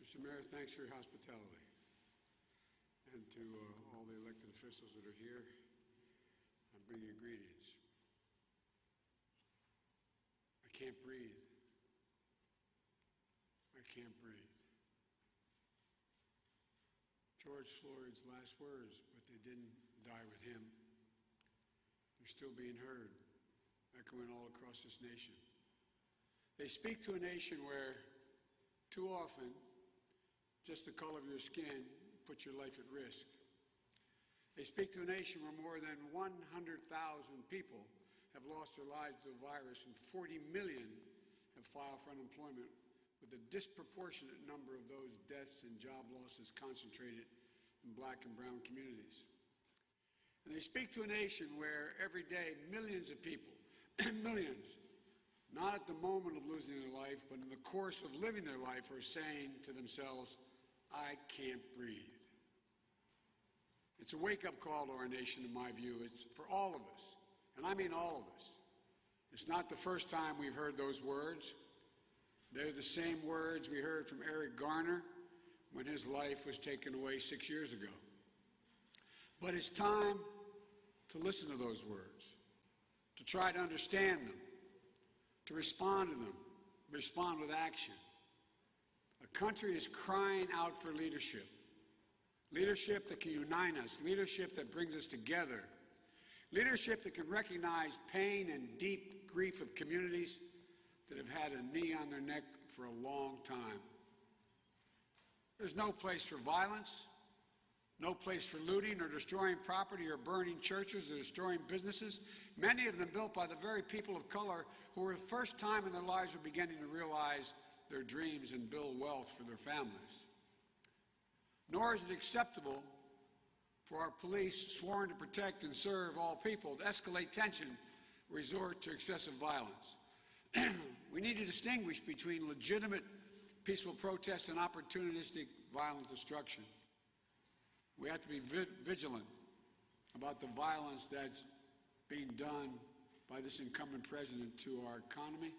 Mr. Mayor, thanks for your hospitality. And to all the elected officials that are here, I bring you greetings. I can't breathe. I can't breathe. George Floyd's last words, but they didn't die with him. They're still being heard, echoing all across this nation. They speak to a nation where too often just the color of your skin puts your life at risk. They speak to a nation where more than 100,000 people have lost their lives to the virus and 40 million have filed for unemployment, with a disproportionate number of those deaths and job losses concentrated in black and brown communities. And they speak to a nation where every day millions of people, millions, not at the moment of losing their life, but in the course of living their life, are saying to themselves, I can't breathe. It's a wake-up call to our nation, in my view. It's for all of us, and I mean all of us. It's not the first time we've heard those words. They're the same words we heard from Eric Garner when his life was taken away 6 years ago. But it's time to listen to those words, to try to understand them, to respond to them, respond with action. A country is crying out for leadership. Leadership that can unite us, leadership that brings us together, leadership that can recognize pain and deep grief of communities that have had a knee on their neck for a long time. There's no place for violence, no place for looting or destroying property or burning churches or destroying businesses, many of them built by the very people of color who for the first time in their lives are beginning to realize their dreams and build wealth for their families. Nor is it acceptable for our police, sworn to protect and serve all people, to escalate tension, resort to excessive violence. We need to distinguish between legitimate peaceful protests and opportunistic violent destruction. We have to be vigilant about the violence that's being done by this incumbent president to our economy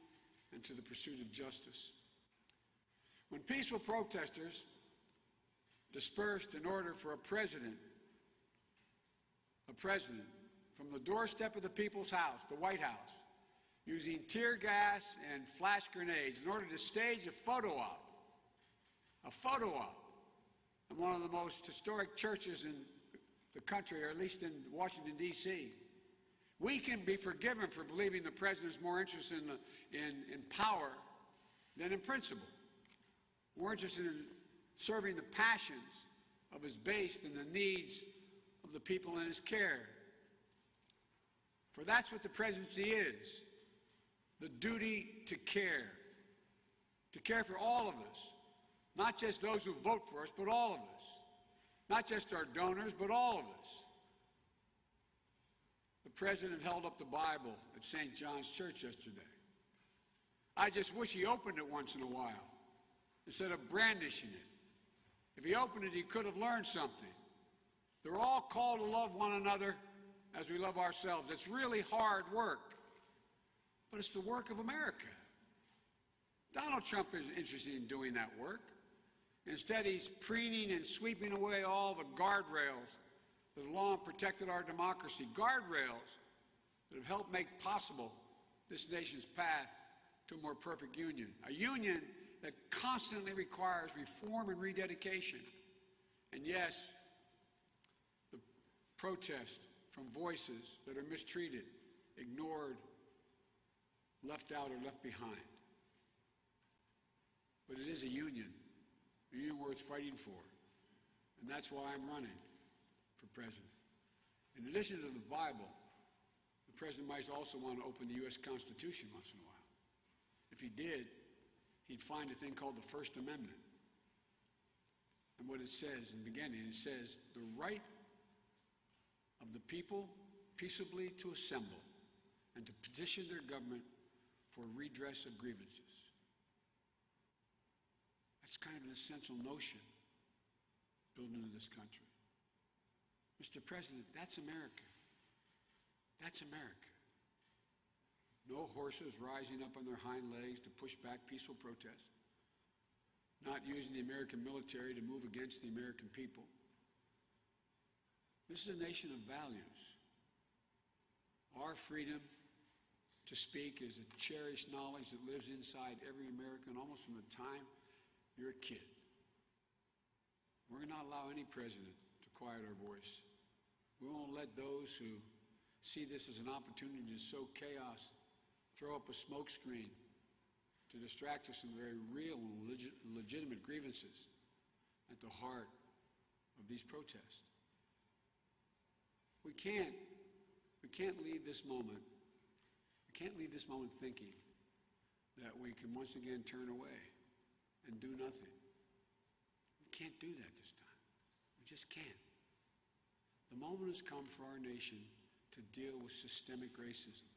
and to the pursuit of justice. When peaceful protesters dispersed in order for a president from the doorstep of the people's house, the White House, using tear gas and flash grenades in order to stage a photo op in one of the most historic churches in the country, or at least in Washington, D.C. We can be forgiven for believing the president is more interested in power than in principle, more interested in serving the passions of his base than the needs of the people in his care. For that's what the presidency is, the duty to care for all of us, not just those who vote for us, but all of us, not just our donors, but all of us. The president held up the Bible at St. John's Church yesterday. I just wish he opened it once in a while instead of brandishing it. If he opened it, he could have learned something. They're all called to love one another as we love ourselves. It's really hard work, but it's the work of America. Donald Trump isn't interested in doing that work. Instead, he's preening and sweeping away all the guardrails that have long protected our democracy, guardrails that have helped make possible this nation's path to a more perfect union. A union that constantly requires reform and rededication. And yes, the protest from voices that are mistreated, ignored, left out, or left behind. But it is a union worth fighting for. And that's why I'm running for president. In addition to the Bible, the president might also want to open the U.S. Constitution once in a while. If he did, he'd find a thing called the First Amendment. And what it says in the beginning, it says, the right of the people peaceably to assemble and to petition their government for redress of grievances. That's kind of an essential notion built into this country. Mr. President, that's America. That's America. No horses rising up on their hind legs to push back peaceful protest. Not using the American military to move against the American people. This is a nation of values. Our freedom to speak is a cherished knowledge that lives inside every American almost from the time you're a kid. We're going to not allow any president to quiet our voice. We won't let those who see this as an opportunity to sow chaos throw up a smokescreen to distract us from the very real and legitimate grievances at the heart of these protests. We can't leave this moment. We can't leave this moment thinking that we can once again turn away and do nothing. We can't do that this time. We just can't. The moment has come for our nation to deal with systemic racism,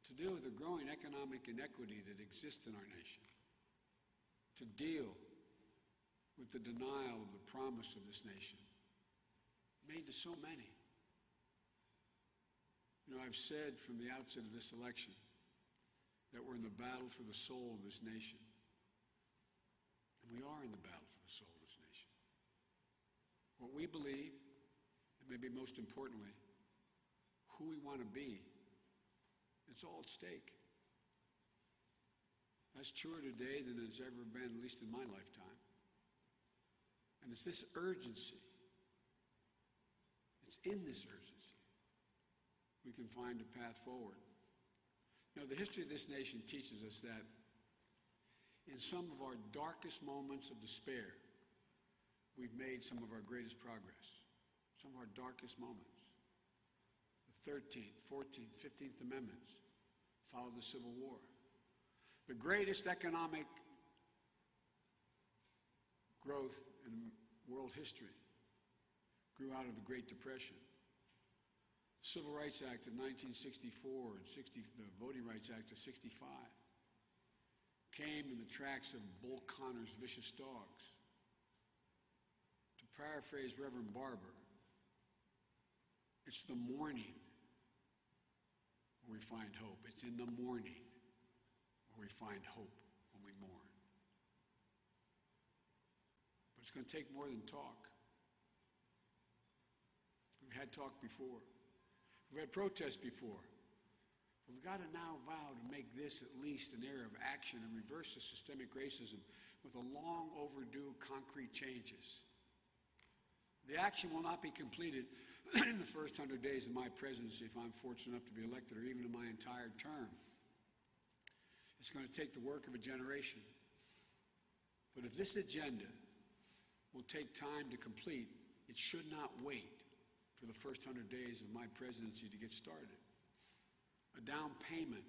to deal with the growing economic inequity that exists in our nation, to deal with the denial of the promise of this nation made to so many. You know, I've said from the outset of this election that we're in the battle for the soul of this nation. And we are in the battle for the soul of this nation. What we believe, and maybe most importantly, who we want to be, it's all at stake. That's truer today than it's ever been, at least in my lifetime. And it's this urgency, it's in this urgency we can find a path forward. You know, the history of this nation teaches us that in some of our darkest moments of despair, we've made some of our greatest progress. Some of our darkest moments. The 13th, 14th, 15th Amendments followed the Civil War. The greatest economic growth in world history grew out of the Great Depression. The Civil Rights Act of 1964 and the Voting Rights Act of 65 came in the tracks of Bull Connor's vicious dogs. To paraphrase Reverend Barber, it's the morning where we find hope. It's in the morning where we find hope when we mourn. But it's going to take more than talk. We've had talk before. We've had protests before. We've got to now vow to make this at least an era of action and reverse the systemic racism with a long overdue concrete changes. The action will not be completed in the first 100 days of my presidency if I'm fortunate enough to be elected, or even in my entire term. It's going to take the work of a generation. But if this agenda will take time to complete, it should not wait for the first 100 days of my presidency to get started. A down payment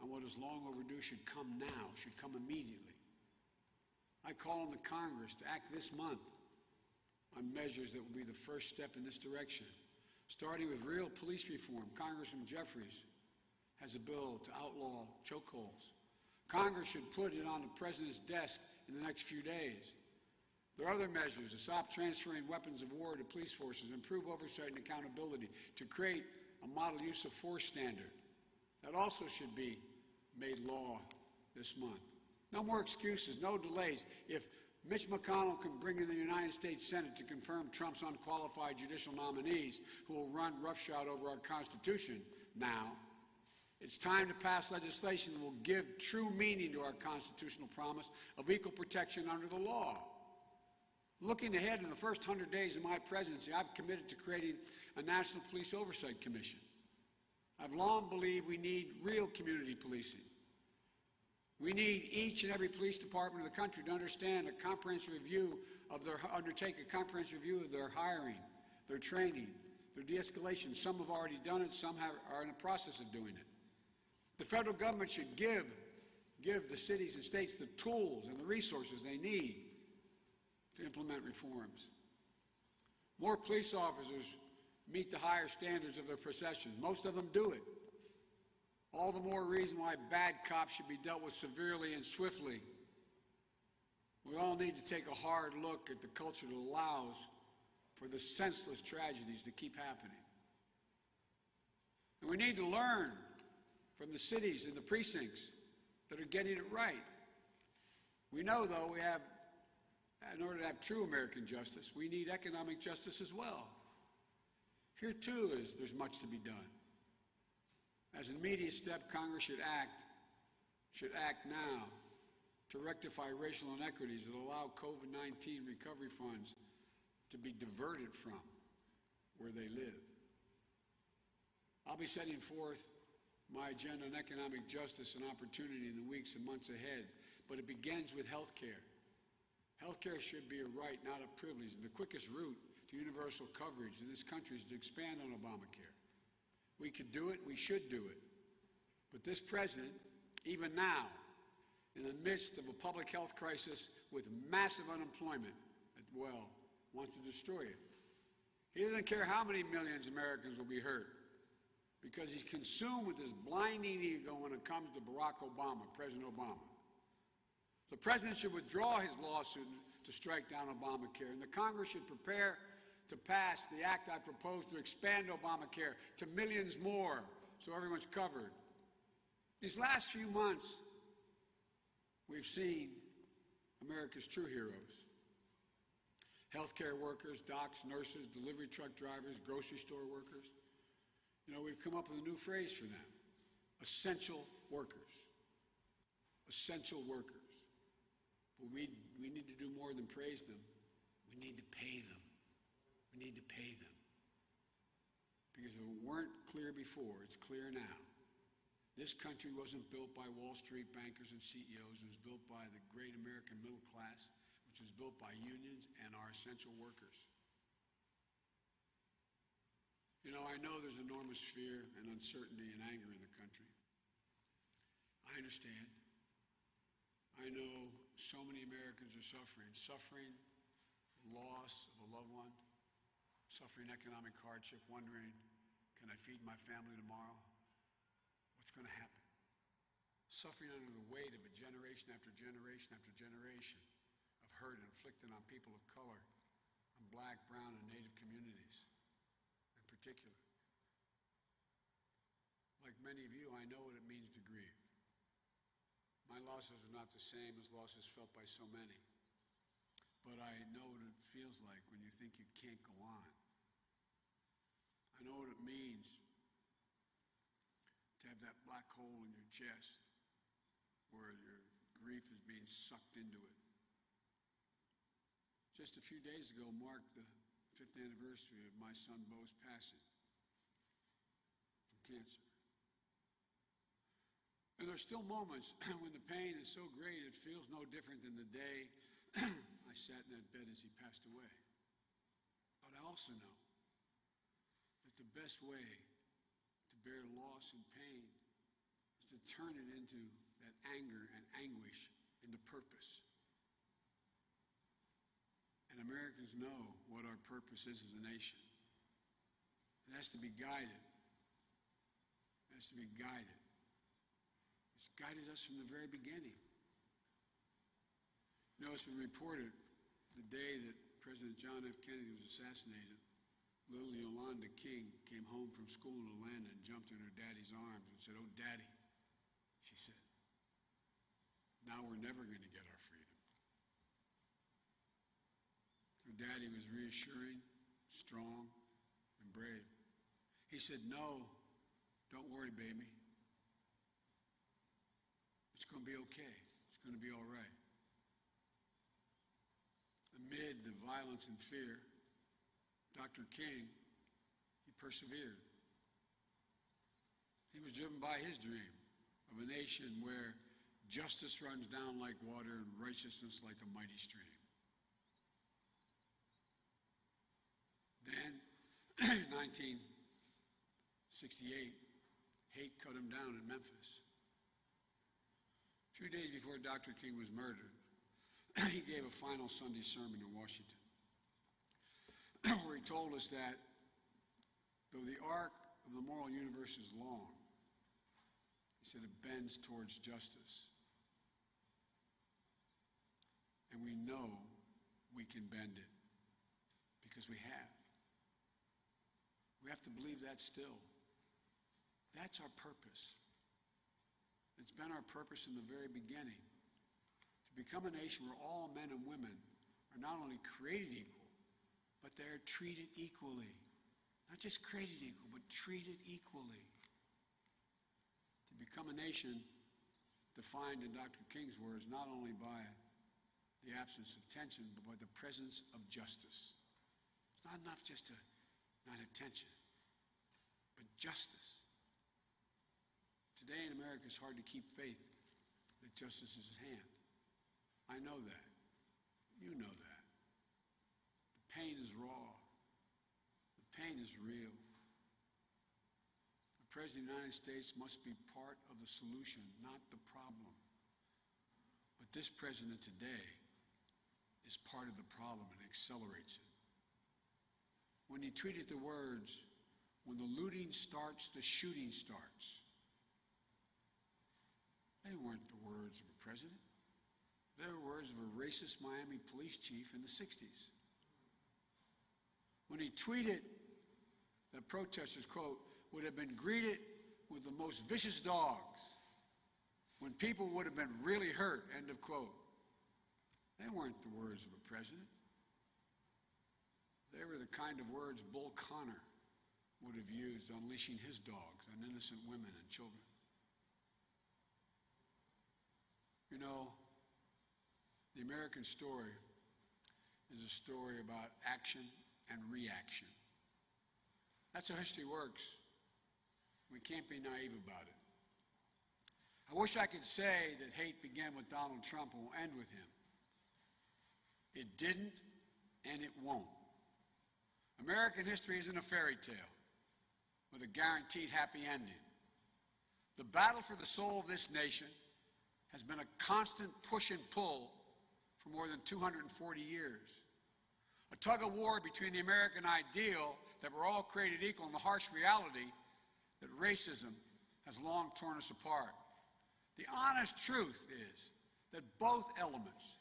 on what is long overdue should come now, should come immediately. I call on the Congress to act this month on measures that will be the first step in this direction. Starting with real police reform, Congressman Jeffries has a bill to outlaw chokeholds. Congress should put it on the president's desk in the next few days. There are other measures to stop transferring weapons of war to police forces, improve oversight and accountability, to create a model use of force standard. That also should be made law this month. No more excuses, no delays. If Mitch McConnell can bring in the United States Senate to confirm Trump's unqualified judicial nominees who will run roughshod over our Constitution, now. It's time to pass legislation that will give true meaning to our constitutional promise of equal protection under the law. Looking ahead in the first 100 days of my presidency, I've committed to creating a National Police Oversight Commission. I've long believed we need real community policing. We need each and every police department of the country to understand undertake a comprehensive review of their hiring, their training, their de-escalation. Some have already done it, some are in the process of doing it. The federal government should give the cities and states the tools and the resources they need to implement reforms. More police officers meet the higher standards of their profession. Most of them do it. All the more reason why bad cops should be dealt with severely and swiftly. We all need to take a hard look at the culture that allows for the senseless tragedies that keep happening. And we need to learn from the cities and the precincts that are getting it right. We know, though, in order to have true American justice, we need economic justice as well. Here, too, there's much to be done. As an immediate step, Congress should act now to rectify racial inequities that allow COVID-19 recovery funds to be diverted from where they live. I'll be setting forth my agenda on economic justice and opportunity in the weeks and months ahead, but it begins with health care. Health care should be a right, not a privilege. The quickest route to universal coverage in this country is to expand on Obamacare. We could do it, we should do it. But this president, even now, in the midst of a public health crisis with massive unemployment, wants to destroy it. He doesn't care how many millions of Americans will be hurt, because he's consumed with his blinding ego when it comes to Barack Obama, President Obama. The president should withdraw his lawsuit to strike down Obamacare, and the Congress should prepare to pass the act I propose to expand Obamacare to millions more so everyone's covered. These last few months, we've seen America's true heroes. Healthcare workers, docs, nurses, delivery truck drivers, grocery store workers. We've come up with a new phrase for them: essential workers. Essential workers. But we need to do more than praise them. We need to pay them. We need to pay them. Because if it weren't clear before, it's clear now. This country wasn't built by Wall Street bankers and CEOs. It was built by the great American middle class, which was built by unions and our essential workers. I know there's enormous fear and uncertainty and anger in the country. I understand. I know so many Americans are suffering loss of a loved one, suffering economic hardship, wondering, can I feed my family tomorrow? What's going to happen? Suffering under the weight of a generation after generation after generation of hurt inflicted on people of color, on black, brown, and Native communities in particular. Like many of you, I know what it means to grieve. My losses are not the same as losses felt by so many. But I know what it feels like when you think you can't go on. I know what it means to have that black hole in your chest where your grief is being sucked into it. Just a few days ago marked the 5th anniversary of my son Bo's passing from cancer. And there's still moments when the pain is so great it feels no different than the day I sat in that bed as he passed away. But I also know that the best way to bear loss and pain is to turn it into that anger and anguish into purpose. And Americans know what our purpose is as a nation. It has to be guided. It has to be guided. It's guided us from the very beginning. It's been reported the day that President John F. Kennedy was assassinated, little Yolanda King came home from school in Atlanta and jumped in her daddy's arms and said, "Oh, Daddy," she said, "now we're never going to get our freedom." Her daddy was reassuring, strong, and brave. He said, "No, Don't worry, baby. It's going to be okay. It's going to be all right. Amid the violence and fear, Dr. King, he persevered. He was driven by his dream of a nation where justice runs down like water and righteousness like a mighty stream. Then, in 1968, hate cut him down in Memphis. 2 days before Dr. King was murdered, he gave a final Sunday sermon in Washington, where he told us that though the arc of the moral universe is long, he said it bends towards justice. And we know we can bend it because we have. We have to believe that still. That's our purpose. It's been our purpose in the very beginning, to become a nation where all men and women are not only created equal, but they're treated equally. Not just created equal, but treated equally. To become a nation defined in Dr. King's words not only by the absence of tension, but by the presence of justice. It's not enough just to not have tension, but justice. Today in America, it's hard to keep faith that justice is at hand. I know that. You know that. The pain is raw. The pain is real. The President of the United States must be part of the solution, not the problem. But this president today is part of the problem and accelerates it. When he tweeted the words, "When the looting starts, the shooting starts," they weren't the words of a president. They were words of a racist Miami police chief in the 60s. When he tweeted that protesters, quote, would have been greeted with the most vicious dogs, when people would have been really hurt, end of quote. They weren't the words of a president. They were the kind of words Bull Connor would have used unleashing his dogs on innocent women and children. You know, the American story is a story about action and reaction. That's how history works. We can't be naive about it. I wish I could say that hate began with Donald Trump and will end with him. It didn't, and it won't. American history isn't a fairy tale with a guaranteed happy ending. The battle for the soul of this nation has been a constant push and pull for more than 240 years. A tug of war between the American ideal that we're all created equal and the harsh reality that racism has long torn us apart. The honest truth is that both elements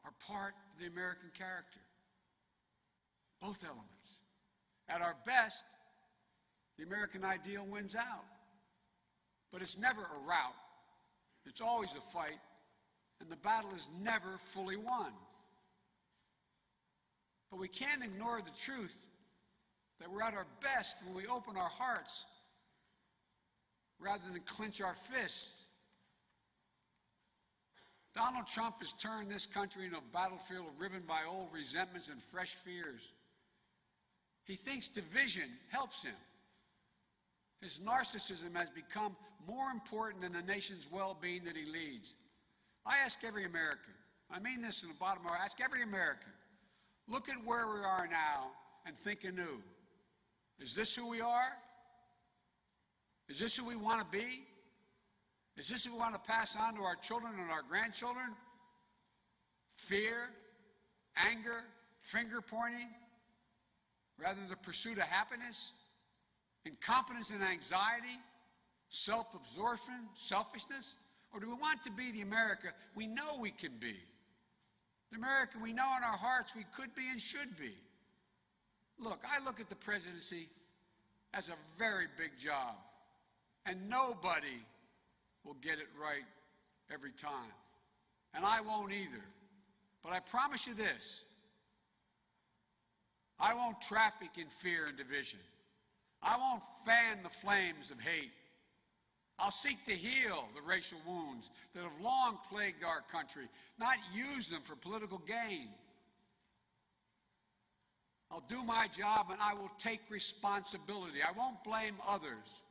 are part of the American character. Both elements. At our best, the American ideal wins out. But it's never a rout. It's always a fight, and the battle is never fully won. But we can't ignore the truth that we're at our best when we open our hearts rather than clench our fists. Donald Trump has turned this country into a battlefield riven by old resentments and fresh fears. He thinks division helps him. His narcissism has become more important than the nation's well-being that he leads. I ask every American, I mean this in the bottom of my heart, I ask every American, look at where we are now and think anew. Is this who we are? Is this who we want to be? Is this what we want to pass on to our children and our grandchildren? Fear, anger, finger-pointing, rather than the pursuit of happiness? Incompetence and anxiety? Self-absorption, selfishness? Or do we want to be the America we know we can be? The America we know in our hearts we could be and should be. Look, I look at the presidency as a very big job, and nobody will get it right every time. And I won't either. But I promise you this, I won't traffic in fear and division. I won't fan the flames of hate. I'll seek to heal the racial wounds that have long plagued our country, not use them for political gain. I'll do my job and I will take responsibility. I won't blame others.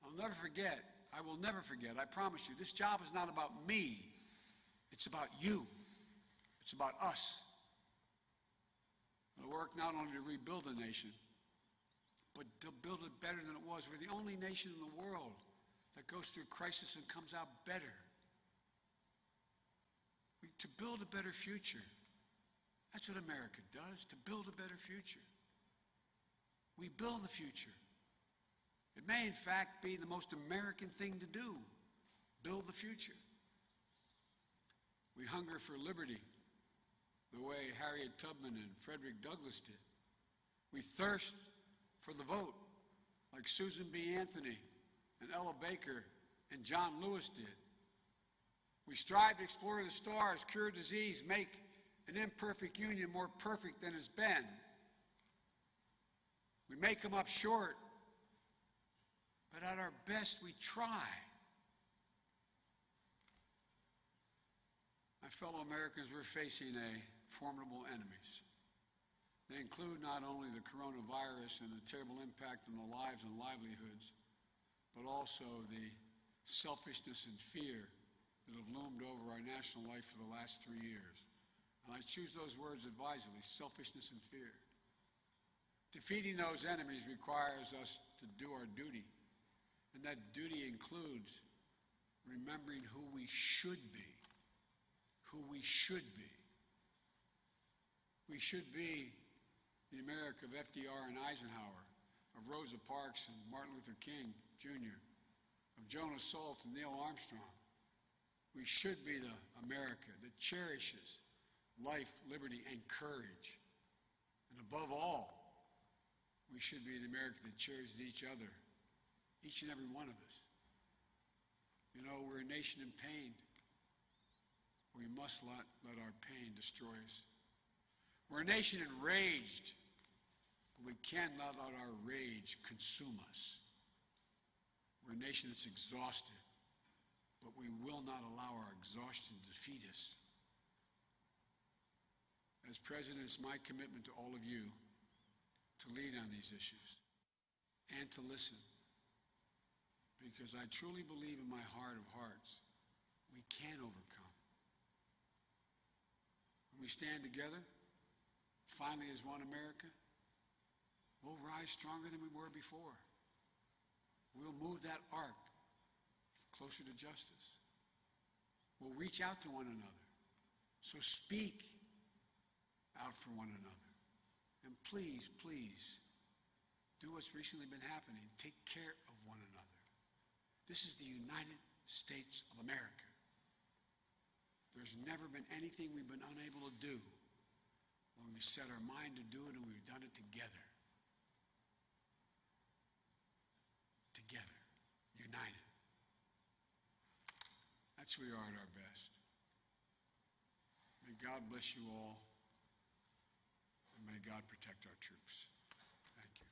I'll never forget. I will never forget. I promise you, this job is not about me. It's about you. It's about us. It'll work not only to rebuild the nation, but to build it better than it was. We're the only nation in the world that goes through crisis and comes out better. To build a better future. That's what America does, to build a better future. We build the future. It may, in fact, be the most American thing to do, build the future. We hunger for liberty, the way Harriet Tubman and Frederick Douglass did. We thirst for the vote, like Susan B. Anthony and Ella Baker and John Lewis did. We strive to explore the stars, cure disease, make an imperfect union more perfect than it's been. We may come up short, but at our best we try. My fellow Americans, we're facing a formidable enemies. They include not only the coronavirus and the terrible impact on the lives and livelihoods, but also the selfishness and fear that have loomed over our national life for the last 3 years. And I choose those words advisedly, selfishness and fear. Defeating those enemies requires us to do our duty, and that duty includes remembering who we should be, who we should be. We should be the America of FDR and Eisenhower, of Rosa Parks and Martin Luther King Jr., of Jonas Salk and Neil Armstrong. We should be the America that cherishes life, liberty, and courage. And above all, we should be the America that cherishes each other, each and every one of us. You know, we're a nation in pain. We must not let our pain destroy us. We're a nation enraged, but we cannot let our rage consume us. We're a nation that's exhausted, but we will not allow our exhaustion to defeat us. As president, it's my commitment to all of you to lead on these issues and to listen, because I truly believe in my heart of hearts we can overcome. When we stand together, finally as one America, we'll rise stronger than we were before. We'll move that arc closer to justice. We'll reach out to one another. So speak out for one another. And please, please, do what's recently been happening. Take care of one another. This is the United States of America. There's never been anything we've been unable to do when we set our mind to do it, and we've done it together. Together, united. That's who we are at our best. May God bless you all. And may God protect our troops. Thank you.